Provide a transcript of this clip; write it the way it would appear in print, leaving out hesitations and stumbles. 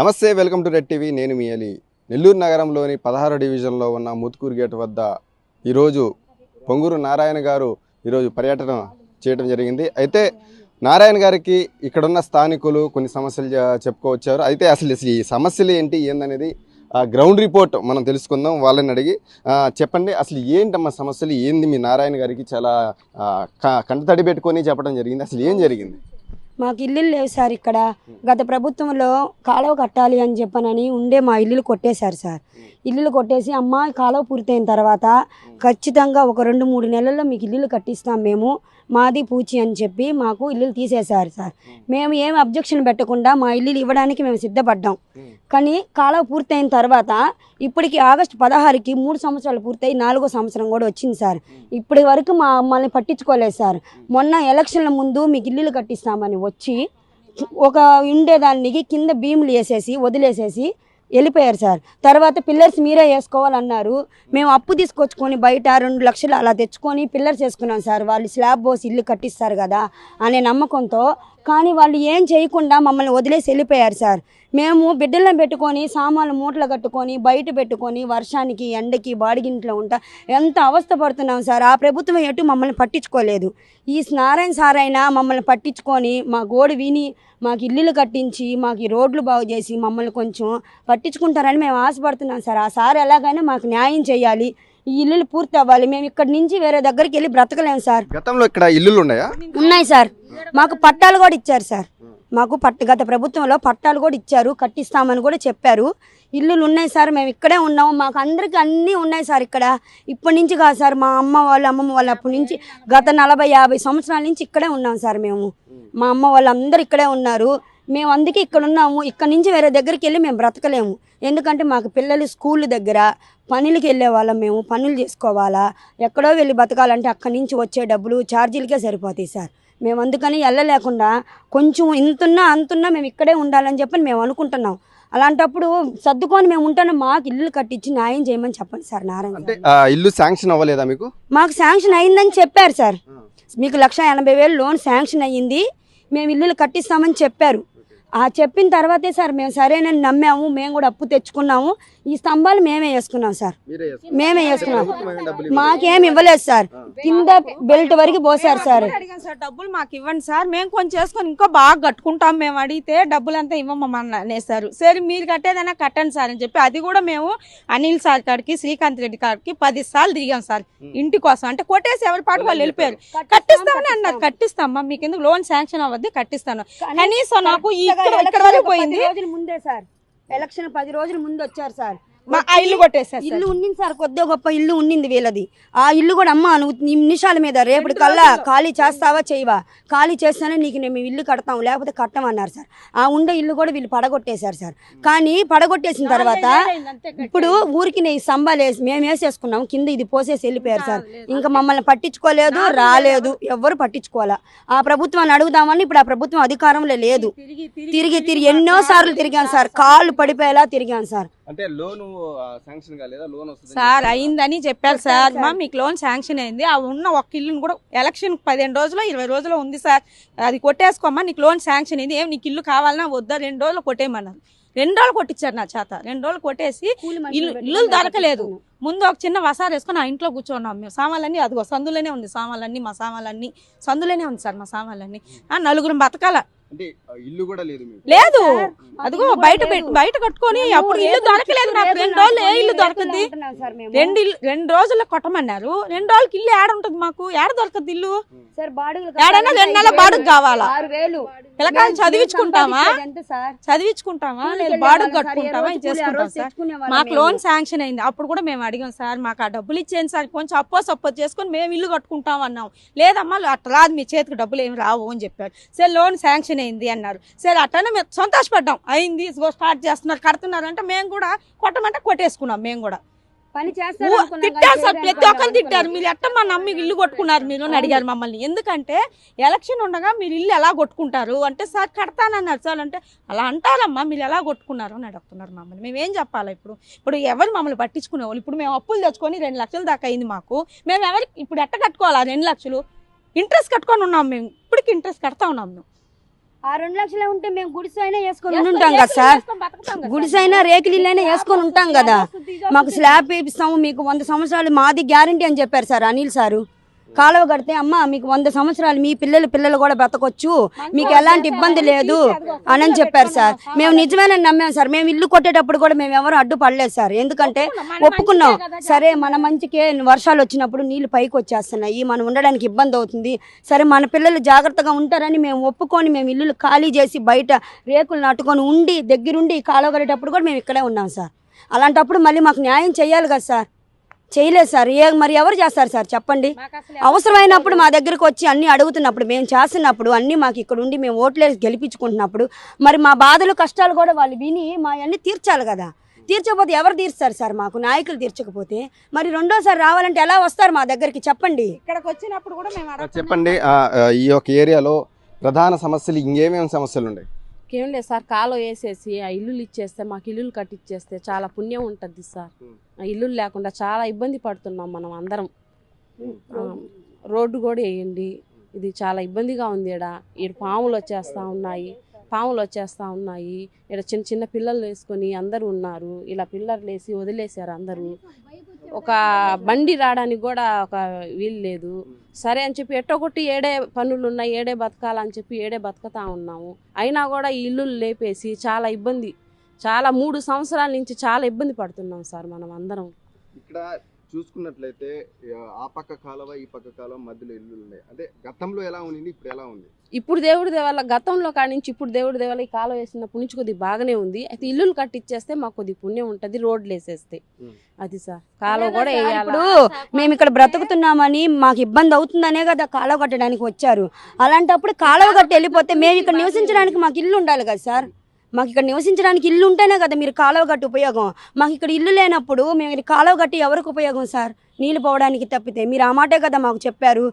నమస్తే, welcome to red TV. నేను మీ అలీ. నెల్లూరు నగరంలోని 16 డివిజన్లో ఉన్న ముత్కూరు గేట్ వద్ద ఈరోజు పొంగూరు నారాయణ గారు ఈరోజు పర్యటన చేయడం జరిగింది. అయితే నారాయణ గారికి ఇక్కడున్న స్థానికులు కొన్ని సమస్యలు చెప్పుకోవచ్చారు. అయితే అసలు ఈ సమస్యలు ఏందనేది గ్రౌండ్ రిపోర్ట్ మనం తెలుసుకుందాం. వాళ్ళని అడిగి చెప్పండి, అసలు ఏంటమ్మా సమస్యలు, ఏంది మీ నారాయణ గారికి చాలా కంటతడి పెట్టుకొని చెప్పడం జరిగింది. అసలు ఏం జరిగింది? మాకు ఇల్లు లేవు సార్. ఇక్కడ గత ప్రభుత్వంలో కాలువ కట్టాలి అని చెప్పనని ఉండే మా ఇల్లులు కొట్టేశారు సార్. ఇల్లులు కొట్టేసి అమ్మ కాలువ పూర్తయిన తర్వాత ఖచ్చితంగా ఒక 2-3 నెలల్లో మీకు ఇల్లులు కట్టిస్తాం మేము, మాది పూచి అని చెప్పి మాకు ఇల్లులు తీసేశారు సార్. మేము ఏమి అబ్జెక్షన్ పెట్టకుండా మా ఇల్లులు ఇవ్వడానికి మేము సిద్ధపడ్డాం. కానీ కాలువ పూర్తయిన తర్వాత ఇప్పటికి ఆగస్టు 16కి 3 సంవత్సరాలు పూర్తయి 4వ సంవత్సరం కూడా వచ్చింది సార్. ఇప్పటి వరకు మమ్మల్ని పట్టించుకోలేదు సార్. మొన్న ఎలక్షన్ల ముందు మీకు ఇల్లులు కట్టిస్తామని వచ్చి ఒక ఉండేదానికి కింద భీములు వేసేసి వదిలేసేసి వెళ్ళిపోయారు సార్. తర్వాత పిల్లర్స్ మీరే వేసుకోవాలన్నారు. మేము అప్పు తీసుకొచ్చుకొని బయట 2 లక్షలు అలా తెచ్చుకొని పిల్లర్స్ వేసుకున్నాం సార్. వాళ్ళు స్లాబ్ పోసి ఇల్లు కట్టిస్తారు కదా అనే నమ్మకంతో. కానీ వాళ్ళు ఏం చేయకుండా మమ్మల్ని వదిలేసి వెళ్ళిపోయారు సార్. మేము బిడ్డలను పెట్టుకొని సామాన్లు మూటలు కట్టుకొని బయట పెట్టుకొని వర్షానికి ఎండకి బాడిగింట్లో ఉంటా ఎంత అవస్థ పడుతున్నాం సార్. ఆ ప్రభుత్వం ఎటు మమ్మల్ని పట్టించుకోలేదు. ఈ నారాయణ సార్ అయినా మమ్మల్ని పట్టించుకొని మా గోడు విని మాకు ఇల్లులు కట్టించి మాకు రోడ్లు బాగు చేసి మమ్మల్ని కొంచెం పట్టించుకుంటారని మేము ఆశపడుతున్నాం సార్. ఆ సార్ ఎలాగైనా మాకు న్యాయం చేయాలి, ఈ ఇల్లులు పూర్తి అవ్వాలి. మేము ఇక్కడ నుంచి వేరే దగ్గరికి వెళ్ళి బ్రతకలేము సార్. గతంలో ఇక్కడ ఇల్లులు ఉన్నాయా? ఉన్నాయి సార్. మాకు పట్టాలు కూడా ఇచ్చారు సార్. మాకు గత ప్రభుత్వంలో పట్టాలు కూడా ఇచ్చారు, కట్టిస్తామని కూడా చెప్పారు. ఇల్లులు ఉన్నాయి సార్. మేము ఇక్కడే ఉన్నాము. మాకు అందరికీ అన్నీ ఉన్నాయి సార్. ఇక్కడ ఇప్పటి నుంచి కాదు సార్, మా అమ్మ వాళ్ళు అమ్మమ్మ వాళ్ళు అప్పటి నుంచి గత 40-50 సంవత్సరాల నుంచి ఇక్కడే ఉన్నాం సార్. మేము మా అమ్మ వాళ్ళందరూ ఇక్కడే ఉన్నారు. మేము అందుకే ఇక్కడ ఉన్నాము. ఇక్కడ నుంచి వేరే దగ్గరికి వెళ్ళి మేము బ్రతకలేము. ఎందుకంటే మాకు పిల్లలు స్కూల్ దగ్గర పనులకి వెళ్ళే వాళ్ళం. మేము పనులు చేసుకోవాలా, ఎక్కడో వెళ్ళి బతకాలంటే అక్కడి నుంచి వచ్చే డబ్బులు ఛార్జీలకే సరిపోతాయి సార్. మేము అందుకని వెళ్ళలేకుండా కొంచెం ఇంతున్నా అంతున్నా మేము ఇక్కడే ఉండాలని చెప్పని మేము అనుకుంటున్నాం. అలాంటప్పుడు సర్దుకొని మేము ఉంటాను. మాకు ఇల్లు కట్టించి న్యాయం చేయమని చెప్పండి సార్. నారాయణ ఇల్లు శాంక్షన్ అవ్వలేదా మీకు? మాకు శాంక్షన్ అయ్యిందని చెప్పారు సార్. మీకు 1,80,000 లోన్ శాంక్షన్ అయ్యింది, మేము ఇల్లులు కట్టిస్తామని చెప్పారు. చెప్పిన తర్వాతే సార్ మేము సరేనని నమ్మాము. మేము కూడా అప్పు తెచ్చుకున్నాము. ఈ స్తంభాలు మేమే వేసుకున్నాం సార్. మేమే వేసుకున్నాం. మాకేం ఇవ్వలేదు సార్. కింద బెల్ట్ వరకు పోసారు సార్. డబ్బులు మాకు ఇవ్వండి సార్, మేము కొంచెం చేసుకొని ఇంకో బాగా కట్టుకుంటాం. మేము అడిగితే డబ్బులు అంతా ఇవ్వమని అనేసారు. సరే మీరు కట్టేదైనా కట్టండి సార్ అని చెప్పి అది కూడా మేము అనిల్ సార్ కాడికి శ్రీకాంత్ రెడ్డి కాడికి 10 సార్లు తిరిగాం సార్ ఇంటి కోసం. అంటే కొట్టేసి ఎవరి పాటు వాళ్ళు వెళ్ళిపోయారు. కట్టిస్తామని అన్నారు. కట్టిస్తామా, మీకు ఎందుకు లోన్ శాంక్షన్ అవ్వద్దు, కట్టిస్తాను. కనీసం నాకు ఇక్కడ వరకు పోయింది. ముందే సార్ ఎలక్షన్ 10 రోజుల ముందు వచ్చారు సార్. ఇల్లు కొట్టేసారు. ఇల్లు ఉండింది సార్, కొద్దిగా గొప్ప ఇల్లు ఉండింది వీళ్ళది. ఆ ఇల్లు కూడా అమ్మ నువ్వు నిమిషాల మీద రేపటి కల్లా ఖాళీ చేస్తావా చేయవా, ఖాళీ చేస్తానే నీకు మేము ఇల్లు కడతాం లేకపోతే కట్టమన్నారు సార్. ఆ ఉండే ఇల్లు కూడా వీళ్ళు పడగొట్టేశారు సార్. కానీ పడగొట్టేసిన తర్వాత ఇప్పుడు ఊరికి ఈ స్తంభాలు మేము వేసేసుకున్నాం, కింద ఇది పోసేసి వెళ్ళిపోయారు సార్. ఇంకా మమ్మల్ని పట్టించుకోలేదు, రాలేదు, ఎవ్వరు పట్టించుకోవాలా. ఆ ప్రభుత్వాన్ని అడుగుదామని ఇప్పుడు ఆ ప్రభుత్వం అధికారంలో లేదు. తిరిగి ఎన్నో సార్లు తిరిగాను సార్, కాళ్ళు పడిపోయేలా తిరిగాను సార్. అంటే లోను శాంక్షన్ కాలేదా? లోన్ వస్తుంది సార్ అయిందని చెప్పారు సార్. మీకు లోన్ శాంక్షన్ అయింది. ఆ ఉన్న ఒక్క ఇల్లుని కూడా ఎలక్షన్ 15 రోజులు 20 రోజులు ఉంది సార్, అది కొట్టేసుకోమ్మా, నీకు లోన్ శాంక్షన్ అయింది, ఏం నీకు ఇల్లు కావాలన్నా వద్దా, 2 రోజులు కొట్టేయమన్నారు. 2 రోజులు కొట్టించారు నా చేత. 2 రోజులు కొట్టేసి ఇల్లు దొరకలేదు. ముందు ఒక చిన్న వసారు వేసుకొని ఆ ఇంట్లో కూర్చోన్నాం మేము. సామాన్లన్నీ అదిగో సందులోనే ఉంది, సామాన్లన్నీ మా సామాన్లన్నీ సందులోనే ఉంది సార్. మా సామాన్లన్నీ 4 బతకాల ఇల్లు కూడా లేదు. అదిగో బయట కట్టుకొని అప్పుడు ఇల్లు దొరకలేదు నాకు. 2 రోజులు ఏ ఇల్లు దొరకద్ది? 2 రోజుల్లో కొట్టమన్నారు. 2 రోజులకి ఇల్లు ఏడ ఉంటుంది మాకు? ఏడ దొరకద్ది ఇల్లు? ఏడైనా 2 నెలల బాడుగు కావాలా? పిల్లకాయలు చదివించుకుంటామా లేదు బాడుగు కట్టుకుంటామా చేసుకుంటాం సార్. మాకు లోన్ శాంక్షన్ అయింది. అప్పుడు కూడా మేము అడిగాం సార్, మాకు ఆ డబ్బులు ఇచ్చేయండి సార్, కొంచెం అప్పో చేసుకొని మేము ఇల్లు కట్టుకుంటాం అన్నాం. లేదమ్మా అట్లా రాదు, మీ చేతికి డబ్బులు ఏమి రావు అని చెప్పారు. సరే లోన్ శాంక్షన్ అయింది అన్నారు. సరే అట్లనే మేము సంతోషపడ్డాం, అయింది స్టార్ట్ చేస్తున్నారు కడుతున్నారు అంటే మేము కూడా కొట్టమంటే కొట్టేసుకున్నాం. మేము కూడా తిట్టారు సార్, ప్రతి ఒక్కరు తిట్టారు. మీరు ఎట్టమ్మా నమ్మి ఇల్లు కొట్టుకున్నారు మీరు అని అడిగారు మమ్మల్ని. ఎందుకంటే ఎలక్షన్ ఉండగా మీరు ఇల్లు ఎలా కొట్టుకుంటారు అంటే సార్ కడతానన్నారు సార్. అంటే అలా అంటారమ్మా, మీరు ఎలా కొట్టుకున్నారు అని అడుగుతున్నారు మమ్మల్ని. మేమేం చెప్పాలి? ఇప్పుడు ఎవరు మమ్మల్ని పట్టించుకునే వాళ్ళు? ఇప్పుడు మేము అప్పులు తెచ్చుకొని 2 లక్షలు దాకా అయింది మాకు. మేము ఎవరికి ఇప్పుడు ఎట్ట కట్టుకోవాలా? 2 లక్షలు ఇంట్రెస్ట్ కట్టుకొని ఉన్నాం మేము. ఇప్పటికి ఇంట్రెస్ట్ కడతా ఉన్నాం మేము. ఆ 2 లక్షలే ఉంటే మేము గుడిసైనా వేసుకొని ఉంటాం కదా సార్. గుడిసైనా రేకులు ఇల్లైనా వేసుకొని ఉంటాం కదా. మాకు స్లాబ్ వేపిస్తాము, మీకు 100 సంవత్సరాలు మాది గ్యారంటీ అని చెప్పారు సార్ అనిల్ సారు. కాలువ కడితే అమ్మ మీకు 100 సంవత్సరాలు మీ పిల్లలు కూడా బ్రతకొచ్చు, మీకు ఎలాంటి ఇబ్బంది లేదు అని చెప్పారు సార్. మేము నిజమేనని నమ్మాం సార్. మేము ఇల్లు కొట్టేటప్పుడు కూడా మేము ఎవరు అడ్డుపడలేదు సార్. ఎందుకంటే ఒప్పుకున్నాం, సరే మన మంచికే వర్షాలు వచ్చినప్పుడు నీళ్లు పైకి వచ్చేస్తున్నాయి, మనం ఉండడానికి ఇబ్బంది అవుతుంది, సరే మన పిల్లలు జాగ్రత్తగా ఉంటారని మేము ఒప్పుకొని మేము ఇల్లులు ఖాళీ చేసి బయట రేకులు నాటుకొని ఉండి దగ్గరుండి కాలువ కట్టేటప్పుడు కూడా మేము ఇక్కడే ఉన్నాం సార్. అలాంటప్పుడు మళ్ళీ మాకు న్యాయం చేయాలి కదా సార్. చేయలేదు సార్. మరి ఎవరు చేస్తారు సార్ చెప్పండి? అవసరమైనప్పుడు మా దగ్గరకు వచ్చి అన్నీ అడుగుతున్నప్పుడు, మేము చేస్తున్నప్పుడు అన్నీ మాకు ఇక్కడ ఉండి మేము ఓట్లేసి గెలిపించుకుంటున్నప్పుడు మరి మా బాధలు కష్టాలు కూడా వాళ్ళు విని మా అన్నీ తీర్చాలి కదా. తీర్చకపోతే ఎవరు తీర్స్తారు సార్? మాకు నాయకులు తీర్చకపోతే మరి రెండోసారి రావాలంటే ఎలా వస్తారు మా దగ్గరికి చెప్పండి? ఇక్కడికి వచ్చినప్పుడు కూడా మేము చెప్పండి, ఈ యొక్క ఏరియాలో ప్రధాన సమస్యలు ఇంకేమేమి సమస్యలు ఉన్నాయి? ఏం లేదు సార్, కాలువ వేసేసి ఆ ఇల్లులు ఇచ్చేస్తే మాకు ఇల్లులు కట్టిచ్చేస్తే చాలా పుణ్యం ఉంటుంది సార్. ఆ ఇల్లులు లేకుండా చాలా ఇబ్బంది పడుతున్నాం మనం అందరం. రోడ్డు కూడా వేయండి, ఇది చాలా ఇబ్బందిగా ఉంది. ఈడ పాములు వచ్చేస్తూ ఉన్నాయి. ఇక్కడ చిన్న చిన్న పిల్లలు వేసుకొని అందరూ ఉన్నారు. ఇలా పిల్లలు వేసి వదిలేశారు అందరూ. ఒక బండి రావడానికి కూడా ఒక వీలు లేదు. సరే అని చెప్పి ఎట్టొకటి ఏడే పనులు ఉన్నాయి, ఏడే బతకాలని చెప్పి ఏడే బతుకుతా ఉన్నాము. అయినా కూడా ఈ ఇల్లులు లేపేసి చాలా 3 సంవత్సరాల నుంచి చాలా ఇబ్బంది పడుతున్నాం సార్ మనం అందరం. ఇక్కడ చూసుకున్నట్లయితే ఆ పక్క కాలువ ఈ పక్క కాలువ మధ్యలో ఇల్లు ఉన్నాయి. అంటే గతంలో ఎలా ఉంది, ఇప్పుడు ఎలా ఉంది? ఇప్పుడు దేవుడి దేవాల గతంలో కానించి ఇప్పుడు దేవుడి దేవాల ఈ కాలువ వేసినప్పటి నుంచి కొద్దిగా బాగానే ఉంది. అయితే ఇల్లులు కట్టిచ్చేస్తే మాకు కొద్ది పుణ్యం ఉంటుంది, రోడ్లు వేసేస్తే. అది సార్, కాలువ కూడా వేయాలి. ఇప్పుడు మేము ఇక్కడ బ్రతుకుతున్నామని మాకు ఇబ్బంది అవుతుందనే కదా కాలువ కట్టడానికి వచ్చారు. అలాంటప్పుడు కాలువ కట్టి వెళ్ళిపోతే మేము ఇక్కడ నివసించడానికి మాకు ఇల్లు ఉండాలి కదా సార్. మాకు ఇక్కడ నివసించడానికి ఇల్లు ఉంటేనే కదా మీరు కాలువ కట్టి ఉపయోగం. మాకు ఇక్కడ ఇల్లు లేనప్పుడు మేము కాలువ కట్టి ఎవరికి ఉపయోగం సార్? నీళ్ళు పోవడానికి తప్పితే. మీరు ఆ మాటే కదా మాకు చెప్పారు.